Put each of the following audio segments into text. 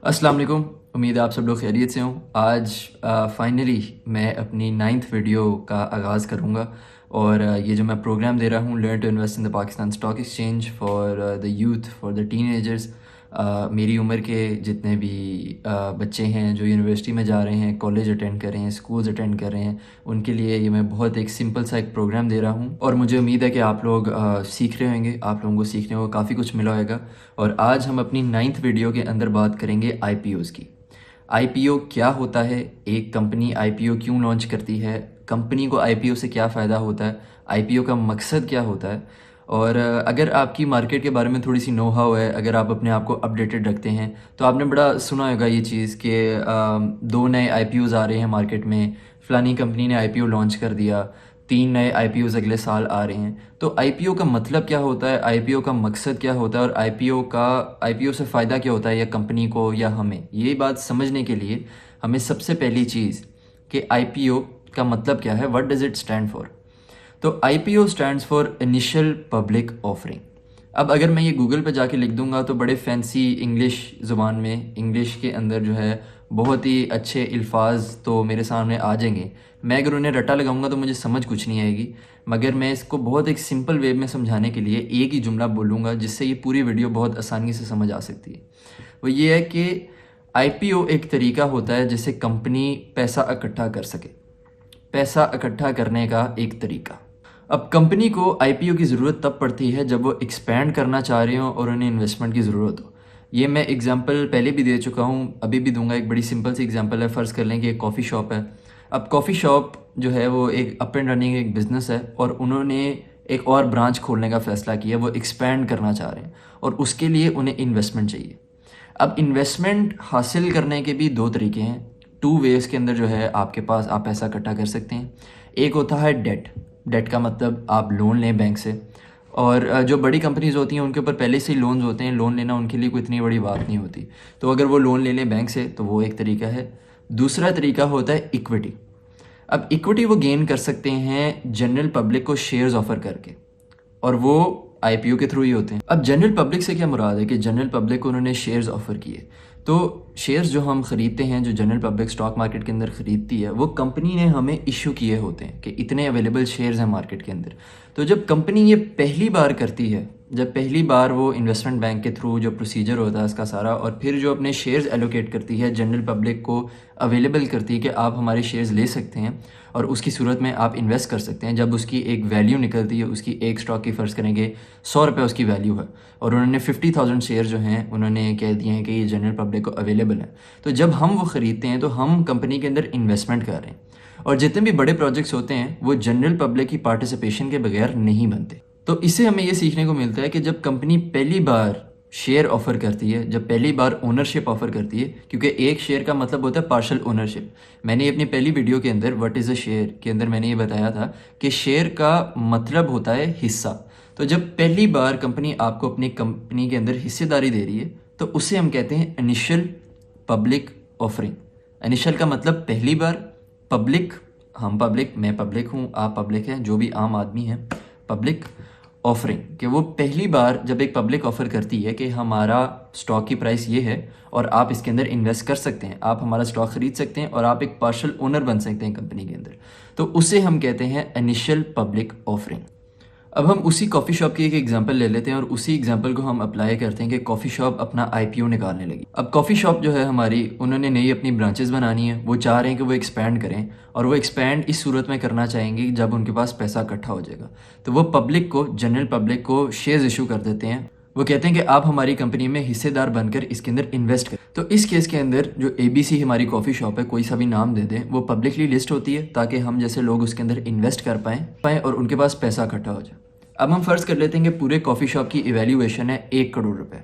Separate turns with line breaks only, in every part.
अस्सलाम वालेकुम। उम्मीद है आप सब लोग खैरियत से हों। आज फाइनली मैं अपनी 9th वीडियो का आगाज़ करूँगा और ये जो मैं प्रोग्राम दे रहा हूँ, learn to invest in the Pakistan stock exchange for the youth, for the teenagers. मेरी उम्र के जितने भी बच्चे हैं जो यूनिवर्सिटी में जा रहे हैं, कॉलेज अटेंड कर रहे हैं, स्कूल्स अटेंड कर रहे हैं, उनके लिए ये मैं बहुत एक सिंपल सा एक प्रोग्राम दे रहा हूँ और मुझे उम्मीद है कि आप लोग सीख रहे होंगे, आप लोगों को सीखने को काफ़ी कुछ मिला होगा। और आज हम अपनी 9th वीडियो के अंदर बात करेंगे आईपीओज़ की। आईपीओ क्या होता है, एक कंपनी आईपीओ क्यों लॉन्च करती है, कंपनी को आईपीओ से क्या फ़ायदा होता है, आईपीओ का मकसद क्या होता है। और अगर आपकी मार्केट के बारे में थोड़ी सी नो हाउ है, अगर आप अपने आप को अपडेटेड रखते हैं, तो आपने बड़ा सुना होगा ये चीज़ कि 2 नए आईपीओज़ आ रहे हैं मार्केट में, फ़लानी कंपनी ने आईपीओ लॉन्च कर दिया, 3 नए आईपीओज़ अगले साल आ रहे हैं। तो आईपीओ का मतलब क्या होता है, आईपीओ का मकसद क्या होता है और आईपीओ से फ़ायदा क्या होता है या कंपनी को या हमें, ये बात समझने के लिए हमें सबसे पहली चीज़ कि आईपीओ का मतलब क्या है, what does it stand for. तो IPO stands for initial public offering. अब अगर मैं ये गूगल पे जाके लिख दूंगा तो बड़े फैंसी इंग्लिश ज़ुबान में, इंग्लिश के अंदर जो है बहुत ही अच्छे अल्फाज तो मेरे सामने आ जाएंगे। मैं अगर उन्हें रट्टा लगाऊंगा तो मुझे समझ कुछ नहीं आएगी, मगर मैं इसको बहुत एक सिंपल वे में समझाने के लिए एक ही जुमला बोलूँगा जिससे ये पूरी वीडियो बहुत आसानी से समझ आ सकती है। वो ये है कि आईपीओ एक तरीका होता है जिससे कंपनी पैसा इकट्ठा कर सके, पैसा इकट्ठा करने का एक तरीका। अब कंपनी को आईपीओ की ज़रूरत तब पड़ती है जब वो एक्सपैंड करना चाह रहे हो और उन्हें इन्वेस्टमेंट की ज़रूरत हो। ये मैं एग्जांपल पहले भी दे चुका हूँ, अभी भी दूंगा। एक बड़ी सिंपल सी एग्जांपल है, फ़र्ज़ कर लें कि एक कॉफ़ी शॉप है। अब कॉफ़ी शॉप जो है वो एक अप एंड रनिंग एक बिज़नेस है और उन्होंने एक और ब्रांच खोलने का फ़ैसला किया, वो एक्सपैंड करना चाह रहे हैं और उसके लिए उन्हें इन्वेस्टमेंट चाहिए। अब इन्वेस्टमेंट हासिल करने के भी दो तरीके हैं, 2 वेज़ के अंदर जो है आपके पास आप पैसा इकट्ठा कर सकते हैं। एक होता है डेट। डेट का मतलब आप लोन लें बैंक से, और जो बड़ी कंपनीज़ होती हैं उनके ऊपर पहले से ही लोन्स होते हैं, लोन लेना उनके लिए कोई इतनी बड़ी बात नहीं होती। तो अगर वो लोन ले लें बैंक से तो वो एक तरीका है। दूसरा तरीका होता है इक्विटी। अब इक्विटी वो गेन कर सकते हैं जनरल पब्लिक को शेयर्स ऑफर करके, और वो आईपीओ के थ्रू ही होते हैं। अब जनरल पब्लिक से क्या मुराद है कि जनरल पब्लिक को उन्होंने शेयर्स ऑफर किए। तो शेयर्स जो हम ख़रीदते हैं, जो जनरल पब्लिक स्टॉक मार्केट के अंदर ख़रीदती है, वो कंपनी ने हमें इशू किए होते हैं कि इतने अवेलेबल शेयर्स हैं मार्केट के अंदर। तो जब कंपनी ये पहली बार करती है, जब पहली बार वो इन्वेस्टमेंट बैंक के थ्रू जो प्रोसीजर होता है उसका सारा, और फिर जो अपने शेयर्स एलोकेट करती है, जनरल पब्लिक को अवेलेबल करती है कि आप हमारे शेयर्स ले सकते हैं और उसकी सूरत में आप इन्वेस्ट कर सकते हैं। जब उसकी एक वैल्यू निकलती है, उसकी एक स्टॉक की फ़र्ज़ करेंगे 100 रुपये उसकी वैल्यू है और उन्होंने 50,000 शेयर जो हैं उन्होंने कह दिए हैं कि ये जनरल पब्लिक को अवेलेबल है। तो जब हम वो ख़रीदते हैं तो हम कंपनी के अंदर इन्वेस्टमेंट कर रहे हैं, और जितने भी बड़े प्रोजेक्ट्स होते हैं वो जनरल पब्लिक की पार्टिसिपेशन के बगैर नहीं बनते। तो इससे हमें ये सीखने को मिलता है कि जब कंपनी पहली बार शेयर ऑफर करती है, जब पहली बार ओनरशिप ऑफर करती है, क्योंकि एक शेयर का मतलब होता है पार्शल ओनरशिप। मैंने अपनी पहली वीडियो के अंदर व्हाट इज़ अ शेयर के अंदर मैंने ये बताया था कि शेयर का मतलब होता है हिस्सा। तो जब पहली बार कंपनी आपको अपनी कंपनी के अंदर हिस्सेदारी दे रही है तो उसे हम कहते हैं इनिशियल पब्लिक ऑफरिंग। इनिशियल का मतलब पहली बार, पब्लिक हम पब्लिक, मैं पब्लिक हूँ, आप पब्लिक हैं, जो भी आम आदमी है, पब्लिक ऑफरिंग कि वो पहली बार जब एक पब्लिक ऑफर करती है कि हमारा स्टॉक की प्राइस ये है और आप इसके अंदर इन्वेस्ट कर सकते हैं, आप हमारा स्टॉक खरीद सकते हैं और आप एक पार्शल ओनर बन सकते हैं कंपनी के अंदर, तो उसे हम कहते हैं इनिशियल पब्लिक ऑफरिंग। अब हम उसी कॉफ़ी शॉप की एक एग्जांपल ले लेते हैं और उसी एग्जांपल को हम अप्लाई करते हैं कि कॉफ़ी शॉप अपना आईपीओ निकालने लगी। अब कॉफ़ी शॉप जो है हमारी, उन्होंने नई अपनी ब्रांचेस बनानी है, वो चाह रहे हैं कि वो एक्सपैंड करें, और वो एक्सपैंड इस सूरत में करना चाहेंगे जब उनके पास पैसा इकट्ठा हो जाएगा। तो वो पब्लिक को, जनरल पब्लिक को शेयर्स इशू कर देते हैं। वो कहते हैं कि आप हमारी कंपनी में हिस्सेदार बनकर इसके अंदर इन्वेस्ट करें। तो इस केस के अंदर जो एबीसी हमारी कॉफ़ी शॉप है, कोई सा भी नाम दे दें, वो पब्लिकली लिस्ट होती है ताकि हम जैसे लोग उसके अंदर इन्वेस्ट कर पाएँ और उनके पास पैसा इकट्ठा हो जाए। अब हम फ़र्ज़ कर लेते हैं कि पूरे कॉफ़ी शॉप की इवैल्यूएशन है 1 करोड़ रुपए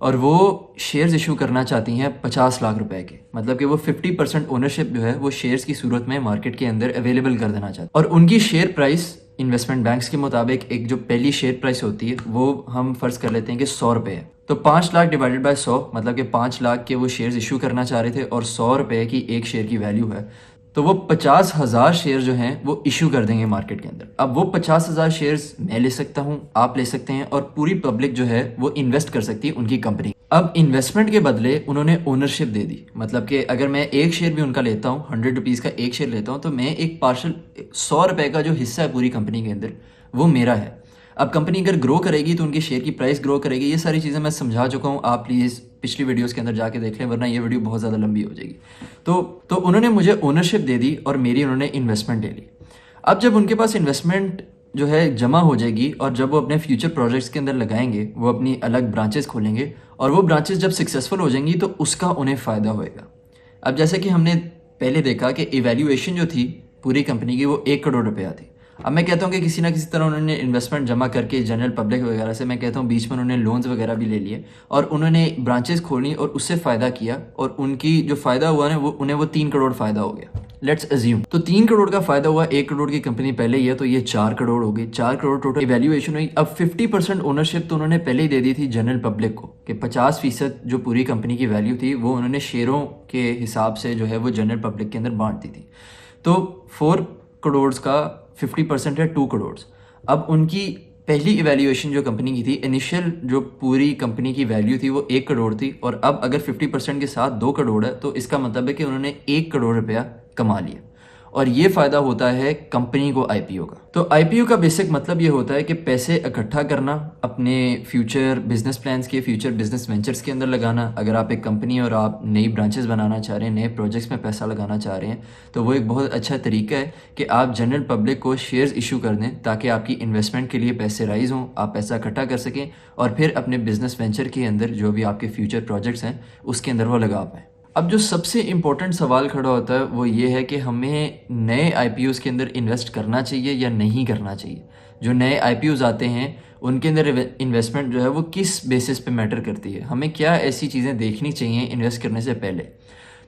और वो शेयर्स इशू करना चाहती हैं 50 लाख रुपए के, मतलब कि वो 50% ओनरशिप जो है वो शेयर्स की सूरत में मार्केट के अंदर अवेलेबल कर देना चाहती है। और उनकी शेयर प्राइस इन्वेस्टमेंट बैंक्स के मुताबिक, एक जो पहली शेयर प्राइस होती है वो हम फ़र्ज़ कर लेते हैं कि 100 रुपये है। तो 5 लाख डिवाइडेड बाय 100, मतलब कि 5 लाख के वो शेयर्स इशू करना चाह रहे थे और 100 रुपये की एक शेयर की वैल्यू है, तो वो 50,000 शेयर जो हैं वो इशू कर देंगे मार्केट के अंदर। अब वो 50,000 शेयर्स मैं ले सकता हूँ, आप ले सकते हैं, और पूरी पब्लिक जो है वो इन्वेस्ट कर सकती है उनकी कंपनी। अब इन्वेस्टमेंट के बदले उन्होंने ओनरशिप दे दी, मतलब कि अगर मैं एक शेयर भी उनका लेता हूँ, 100 रुपीज़ का एक शेयर लेता हूँ, तो मैं एक पार्शल 100 रुपए का जो हिस्सा है पूरी कंपनी के अंदर वो मेरा है। अब कंपनी अगर ग्रो करेगी तो उनके शेयर की प्राइस ग्रो करेगी। ये सारी चीज़ें मैं समझा चुका हूँ, आप प्लीज़ पिछली वीडियोस के अंदर जाके देख लें, वरना ये वीडियो बहुत ज़्यादा लंबी हो जाएगी। तो उन्होंने मुझे ओनरशिप दे दी और मेरी उन्होंने इन्वेस्टमेंट ले ली। अब जब उनके पास इन्वेस्टमेंट जो है जमा हो जाएगी और जब वो अपने फ्यूचर प्रोजेक्ट्स के अंदर लगाएंगे, वो अपनी अलग ब्रांचेस खोलेंगे और वो ब्रांचेस जब सक्सेसफुल हो जाएंगी तो उसका उन्हें फ़ायदा होएगा। अब जैसे कि हमने पहले देखा कि इवैल्यूएशन जो थी पूरी कंपनी की वो 1 करोड़ रुपया थी। अब मैं कहता हूँ कि किसी ना किसी तरह उन्होंने इन्वेस्टमेंट जमा करके जनरल पब्लिक वगैरह से, मैं कहता हूँ बीच में उन्होंने लोन्स वगैरह भी ले लिए और उन्होंने ब्रांचेस खोली और उससे फ़ायदा किया, और उनकी जो फ़ायदा हुआ ना वो उन्हें वो 3 करोड़ फ़ायदा हो गया। लेट्स अज्यूम तो 3 करोड़ का फ़ायदा हुआ, 1 करोड़ की कंपनी पहले ही है तो ये 4 करोड़ हो गई, 4 करोड़ टोटल इवैल्यूएशन हुई। अब 50% ओनरशिप तो उन्होंने पहले ही दे दी थी जनरल पब्लिक को, कि 50% जो पूरी कंपनी की वैल्यू थी वो उन्होंने शेयरों के हिसाब से जो है वो जनरल पब्लिक के अंदर बांट दी थी। तो 4 करोड़ का 50% है 2 करोड़। अब उनकी पहली इवैल्यूएशन जो कंपनी की थी, इनिशियल जो पूरी कंपनी की वैल्यू थी वो 1 करोड़ थी, और अब अगर 50% के साथ 2 करोड़ है तो इसका मतलब है कि उन्होंने 1 करोड़ रुपया कमा लिया। और ये फ़ायदा होता है कंपनी को आईपीओ का। तो आईपीओ का बेसिक मतलब ये होता है कि पैसे इकट्ठा करना, अपने फ्यूचर बिजनेस प्लान्स के, फ्यूचर बिजनेस वेंचर्स के अंदर लगाना। अगर आप एक कंपनी और आप नई ब्रांचेस बनाना चाह रहे हैं, नए प्रोजेक्ट्स में पैसा लगाना चाह रहे हैं, तो वो एक बहुत अच्छा तरीका है कि आप जनरल पब्लिक को शेयर्स इशू कर दें ताकि आपकी इन्वेस्टमेंट के लिए पैसे राइज हों, आप पैसा इकट्ठा कर सकें और फिर अपने बिजनेस वेंचर के अंदर जो भी आपके फ्यूचर प्रोजेक्ट्स हैं उसके अंदर वो लगा पाएँ। अब जो सबसे इम्पोर्टेंट सवाल खड़ा होता है वो ये है कि हमें नए आईपीओज़ के अंदर इन्वेस्ट करना चाहिए या नहीं करना चाहिए। जो नए आईपीओज़ आते हैं उनके अंदर इन्वेस्टमेंट जो है वो किस बेसिस पे मैटर करती है, हमें क्या ऐसी चीज़ें देखनी चाहिए इन्वेस्ट करने से पहले।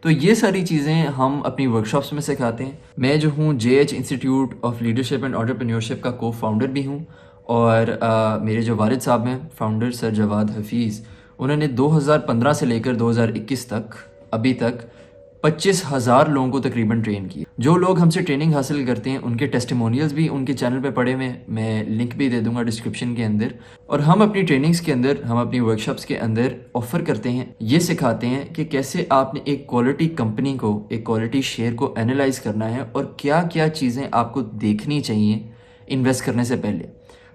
तो ये सारी चीज़ें हम अपनी वर्कशॉप्स में सिखाते हैं। मैं जो हूँ JH institute of leadership and entrepreneurship का को फाउंडर भी हूँ, और मेरे जो वालिद साहब हैं फाउंडर सर जवाद हफीज़, उन्होंने 2015 से लेकर 2021 तक अभी तक 25,000 लोगों को तकरीबन ट्रेन किया। जो लोग हमसे ट्रेनिंग हासिल करते हैं उनके टेस्टिमोनियल्स भी उनके चैनल पे पड़े हुए हैं, मैं लिंक भी दे दूंगा डिस्क्रिप्शन के अंदर। और हम अपनी ट्रेनिंग्स के अंदर, हम अपनी वर्कशॉप्स के अंदर ऑफर करते हैं, ये सिखाते हैं कि कैसे आपने एक क्वालिटी कंपनी को, एक क्वालिटी शेयर को एनालाइज करना है और क्या क्या चीज़ें आपको देखनी चाहिए इन्वेस्ट करने से पहले।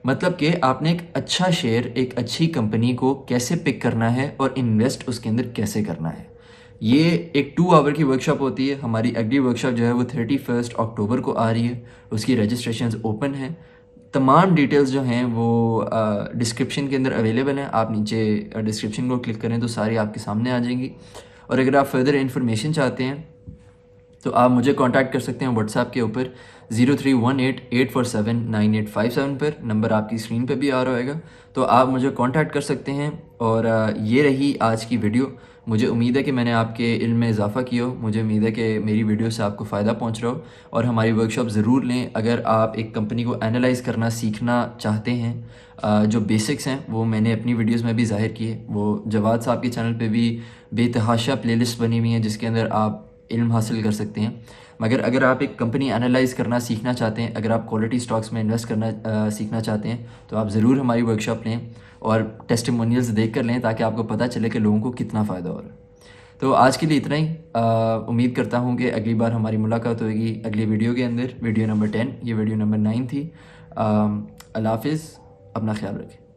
मतलब कि आपने एक अच्छा शेयर, एक अच्छी कंपनी को कैसे पिक करना है और इन्वेस्ट उसके अंदर कैसे करना है। ये एक 2 आवर की वर्कशॉप होती है। हमारी अगली वर्कशॉप जो है वो 31 अक्टूबर को आ रही है, उसकी रजिस्ट्रेशंस ओपन है। तमाम डिटेल्स जो हैं वो डिस्क्रिप्शन के अंदर अवेलेबल हैं, आप नीचे डिस्क्रिप्शन को क्लिक करें तो सारी आपके सामने आ जाएंगी। और अगर आप फर्दर इन्फॉर्मेशन चाहते हैं तो आप मुझे कांटेक्ट कर सकते हैं व्हाट्सएप के ऊपर 0318-847-9857 पर, नंबर आपकी स्क्रीन पे भी आ रहा होगा, तो आप मुझे कांटेक्ट कर सकते हैं। और ये रही आज की वीडियो। मुझे उम्मीद है कि मैंने आपके इल्म में इजाफ़ा किया हो, मुझे उम्मीद है कि मेरी वीडियो से आपको फ़ायदा पहुंच रहा हो, और हमारी वर्कशॉप ज़रूर लें अगर आप एक कंपनी को एनालाइज़ करना सीखना चाहते हैं। जो बेसिक्स हैं वो मैंने अपनी वीडियोस में भी ज़ाहिर किए, वो जवाद साहब के चैनल पे भी बेतहाशा प्लेलिस्ट बनी हुई हैं जिसके अंदर आप इल्म हासिल कर सकते हैं। मगर अगर आप एक कंपनी एनालाइज़ करना सीखना चाहते हैं, अगर आप क्वालिटी स्टॉक्स में इन्वेस्ट करना सीखना चाहते हैं, तो आप ज़रूर हमारी वर्कशॉप लें और टेस्टिमोनियल्स देख कर लें ताकि आपको पता चले कि लोगों को कितना फ़ायदा हो रहा है। तो आज के लिए इतना ही। उम्मीद करता हूँ कि अगली बार हमारी मुलाकात होगी अगली वीडियो के अंदर, वीडियो नंबर 10, ये वीडियो नंबर 9 थी। अल्लाह हाफिज़, अपना ख्याल रखें।